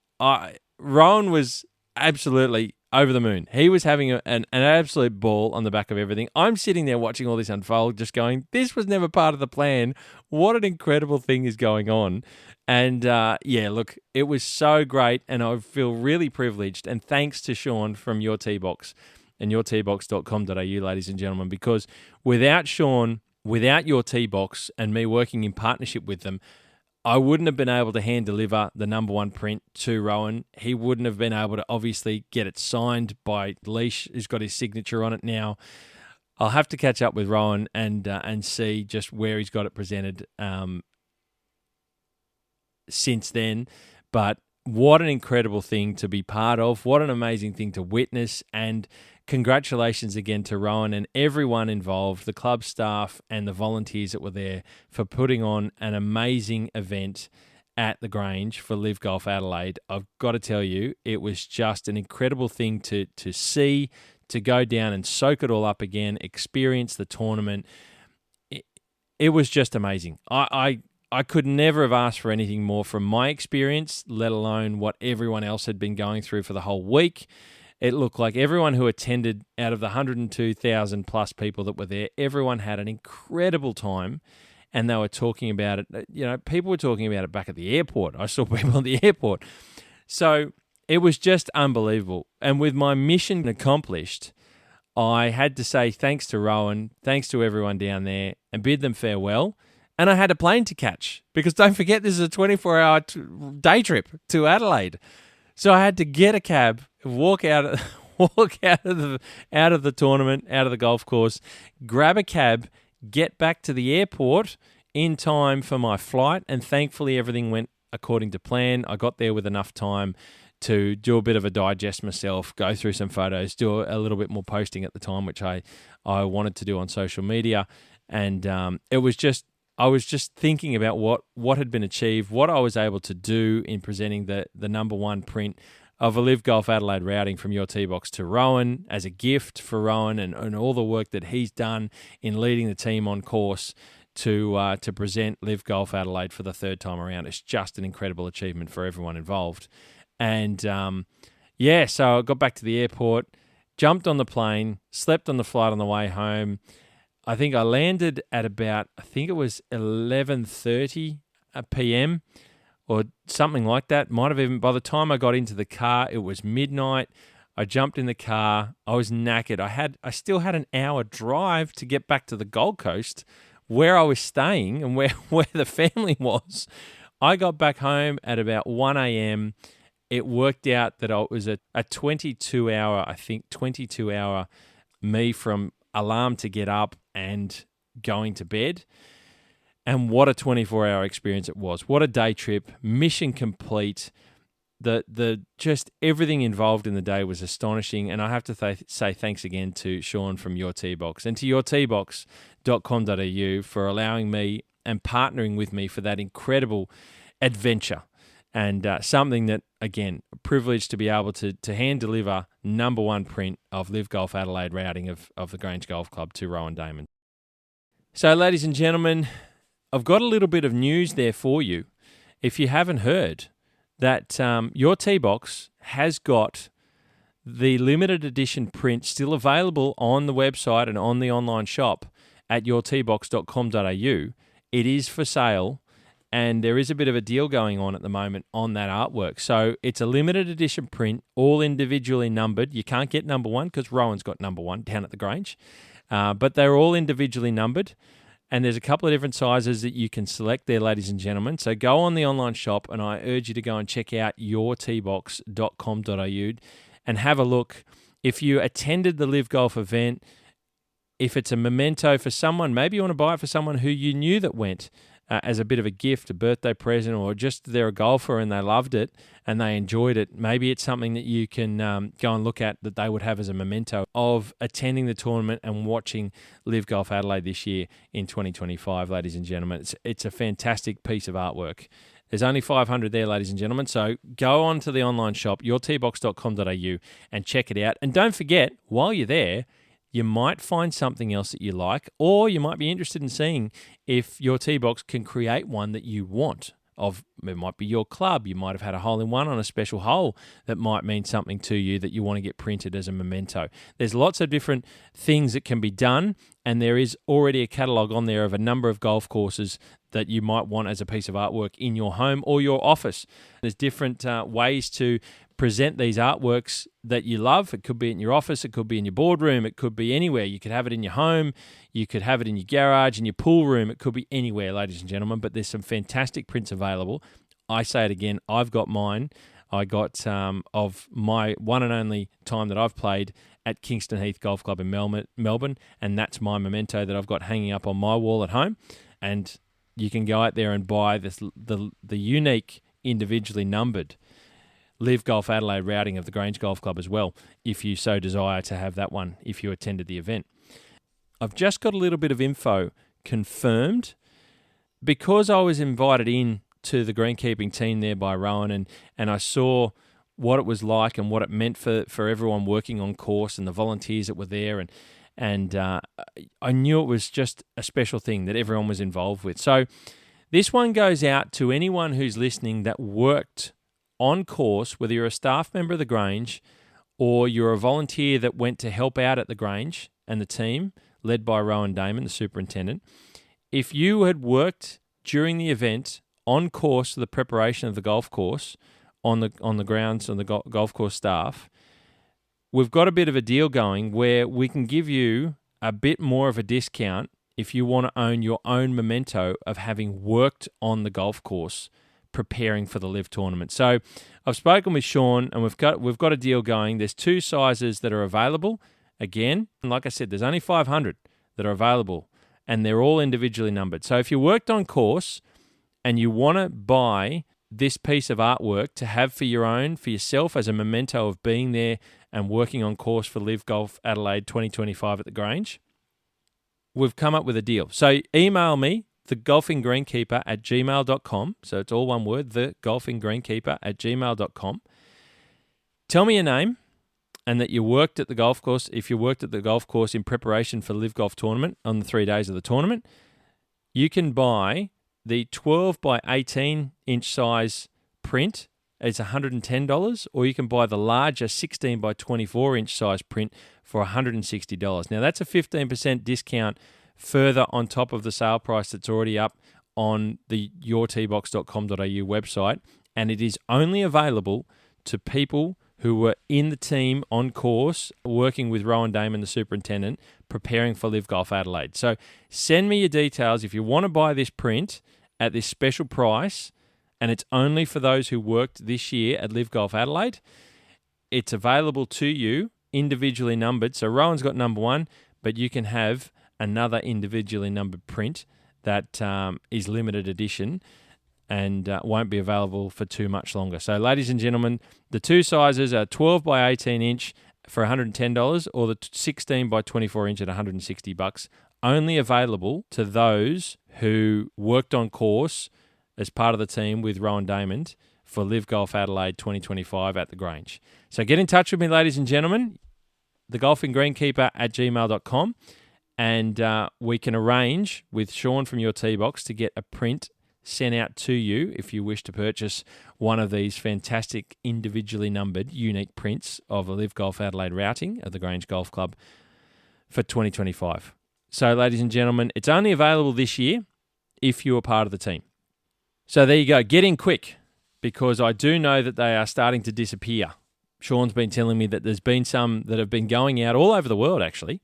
Speaker 1: Rowan was absolutely over the moon. He was having an absolute ball on the back of everything. I'm sitting there watching all this unfold, just going, this was never part of the plan. What an incredible thing is going on. And look, it was so great, and I feel really privileged. And thanks to Sean from Your Tee Box and yourteebox.com.au, ladies and gentlemen, because without Sean, without Your Tee Box and me working in partnership with them, I wouldn't have been able to hand deliver the number one print to Rowan. He wouldn't have been able to obviously get it signed by Leash, who's got his signature on it now. I'll have to catch up with Rowan and see just where he's got it presented since then. But what an incredible thing to be part of. What an amazing thing to witness. And congratulations again to Rowan and everyone involved, the club staff and the volunteers that were there for putting on an amazing event at the Grange for LIV Golf Adelaide. I've got to tell you, it was just an incredible thing to see, to go down and soak it all up again, experience the tournament. It was just amazing. I could never have asked for anything more from my experience, let alone what everyone else had been going through for the whole week. It looked like everyone who attended, out of the 102,000 plus people that were there, everyone had an incredible time, and they were talking about it. You know, people were talking about it back at the airport. I saw people at the airport. So it was just unbelievable. And with my mission accomplished, I had to say thanks to Rowan, thanks to everyone down there, and bid them farewell. And I had a plane to catch, because don't forget, this is a 24-hour day trip to Adelaide. So I had to get a cab, walk out of the tournament, out of the golf course, grab a cab, get back to the airport in time for my flight, and thankfully everything went according to plan. I got there with enough time to do a bit of a digest myself, go through some photos, do a little bit more posting at the time, which I wanted to do on social media, and I was just thinking about what had been achieved, what I was able to do in presenting the number one print of a LIV Golf Adelaide routing from Your Tee Box to Rowan as a gift for Rowan, and all the work that he's done in leading the team on course to present LIV Golf Adelaide for the third time around. It's just an incredible achievement for everyone involved. And so I got back to the airport, jumped on the plane, slept on the flight on the way home. I think I landed at about, it was 11:30 p.m. or something like that. Might have even, by the time I got into the car, it was midnight. I jumped in the car. I was knackered. I still had an hour drive to get back to the Gold Coast where I was staying and where the family was. I got back home at about 1 a.m. It worked out that it was a 22-hour me from alarm to get up and going to bed. And what a 24-hour experience it was. What a day trip, mission complete. The just everything involved in the day was astonishing. And I have to say thanks again to Sean from Your Tee Box and to yourteebox.com.au for allowing me and partnering with me for that incredible adventure. And something that, again, a privilege to be able to hand deliver number one print of LIV Golf Adelaide routing of the Grange Golf Club to Rowan Daymond. So, ladies and gentlemen, I've got a little bit of news there for you. If you haven't heard, that Your Tee Box has got the limited edition print still available on the website and on the online shop at yourteebox.com.au. It is for sale. And there is a bit of a deal going on at the moment on that artwork. So it's a limited edition print, all individually numbered. You can't get number one because Rowan's got number one down at the Grange. But they're all individually numbered. And there's a couple of different sizes that you can select there, ladies and gentlemen. So go on the online shop, and I urge you to go and check out yourteebox.com.au and have a look. If you attended the LIV Golf event, if it's a memento for someone, maybe you want to buy it for someone who you knew that went. as a bit of a gift, a birthday present, or just they're a golfer and they loved it and they enjoyed it, maybe it's something that you can go and look at that they would have as a memento of attending the tournament and watching LIV Golf Adelaide this year in 2025, ladies and gentlemen. It's a fantastic piece of artwork. There's only 500 there, ladies and gentlemen, so go on to the online shop, yourteebox.com.au, and check it out. And don't forget, while you're there, you might find something else that you like, or you might be interested in seeing if your tee box can create one that you want. It might be your club. You might have had a hole-in-one on a special hole that might mean something to you that you want to get printed as a memento. There's lots of different things that can be done, and there is already a catalogue on there of a number of golf courses that you might want as a piece of artwork in your home or your office. There's different ways to present these artworks that you love. It could be in your office, it could be in your boardroom, it could be anywhere. You could have it in your home, you could have it in your garage, in your pool room. It could be anywhere, ladies and gentlemen, but there's some fantastic prints available. I say it again, I've got mine. I got of my one and only time that I've played at Kingston Heath Golf Club in Melbourne, and that's my memento that I've got hanging up on my wall at home. And you can go out there and buy the unique, individually numbered LIV Golf Adelaide routing of the Grange Golf Club as well, if you so desire to have that one, if you attended the event. I've just got a little bit of info confirmed. Because I was invited in to the greenkeeping team there by Rowan, and I saw what it was like and what it meant for everyone working on course and the volunteers that were there, and I knew it was just a special thing that everyone was involved with. So this one goes out to anyone who's listening that worked on course, whether you're a staff member of the Grange or you're a volunteer that went to help out at the Grange and the team, led by Rowan Daymond, the superintendent. If you had worked during the event on course for the preparation of the golf course, on the grounds, on the golf course staff, we've got a bit of a deal going where we can give you a bit more of a discount if you want to own your own memento of having worked on the golf course preparing for the LIV tournament. So I've spoken with Sean, and we've got a deal going. There's 2 sizes that are available. Again, like I said, there's only 500 that are available, and they're all individually numbered. So if you worked on course and you want to buy this piece of artwork to have for yourself as a memento of being there and working on course for LIV Golf Adelaide 2025 at the Grange, we've come up with a deal. So email me, thegolfinggreenkeeper@gmail.com. So it's all one word, thegolfinggreenkeeper@gmail.com. Tell me your name and that you worked at the golf course. If you worked at the golf course in preparation for LIV Golf Tournament on the 3 days of the tournament, you can buy the 12 by 18 inch size print. It's $110, or you can buy the larger 16 by 24 inch size print for $160. Now that's a 15% discount further on top of the sale price that's already up on the yourteebox.com.au website, and it is only available to people who were in the team on course working with Rowan Daymond, the superintendent, preparing for LIV Golf Adelaide. So send me your details if you want to buy this print at this special price, and it's only for those who worked this year at LIV Golf Adelaide. It's available to you individually numbered. So Rowan's got number 1, but you can have another individually numbered print that is limited edition and won't be available for too much longer. So, ladies and gentlemen, the 2 sizes are 12 by 18 inch for $110, or the 16 by 24 inch at $160. Only available to those who worked on course as part of the team with Rowan Daymond for LIV Golf Adelaide 2025 at the Grange. So get in touch with me, ladies and gentlemen, thegolfinggreenkeeper@gmail.com. And we can arrange with Sean from Your Tee Box to get a print sent out to you if you wish to purchase one of these fantastic individually numbered unique prints of a LIV Golf Adelaide routing of the Grange Golf Club for 2025. So, ladies and gentlemen, it's only available this year if you are part of the team. So there you go. Get in quick, because I do know that they are starting to disappear. Sean's been telling me that there's been some that have been going out all over the world, actually.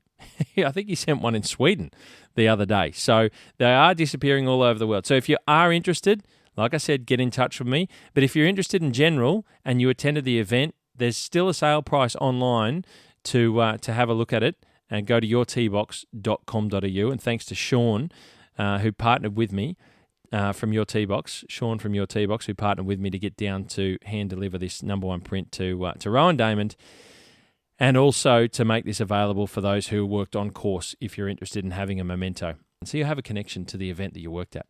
Speaker 1: I think he sent one in Sweden the other day. So they are disappearing all over the world. So if you are interested, like I said, get in touch with me. But if you're interested in general and you attended the event, there's still a sale price online to have a look at it, and go to yourteebox.com.au. And thanks to Sean, who partnered with me, from Your Tee Box, Sean from Your Tee Box, who partnered with me to get down to hand deliver this number one print to Rowan Daymond, and also to make this available for those who worked on course if you're interested in having a memento. So you have a connection to the event that you worked at.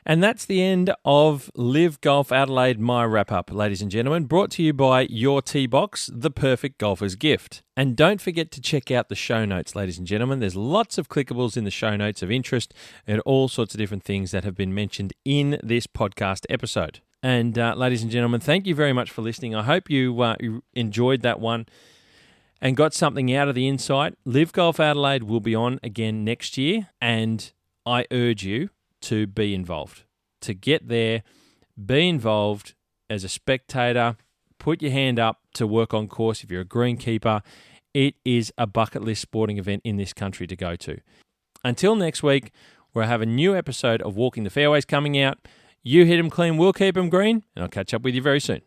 Speaker 1: And that's the end of LIV Golf Adelaide My Wrap-Up, ladies and gentlemen, brought to you by Your Tee Box, the perfect golfer's gift. And don't forget to check out the show notes, ladies and gentlemen. There's lots of clickables in the show notes of interest and all sorts of different things that have been mentioned in this podcast episode. And ladies and gentlemen, thank you very much for listening. I hope you enjoyed that one and got something out of the insight. LIV Golf Adelaide will be on again next year, and I urge you to be involved, to get there, be involved as a spectator, put your hand up to work on course if you're a greenkeeper. It is a bucket list sporting event in this country to go to. Until next week, we'll have a new episode of Walking the Fairways coming out. You hit them clean, we'll keep them green, and I'll catch up with you very soon.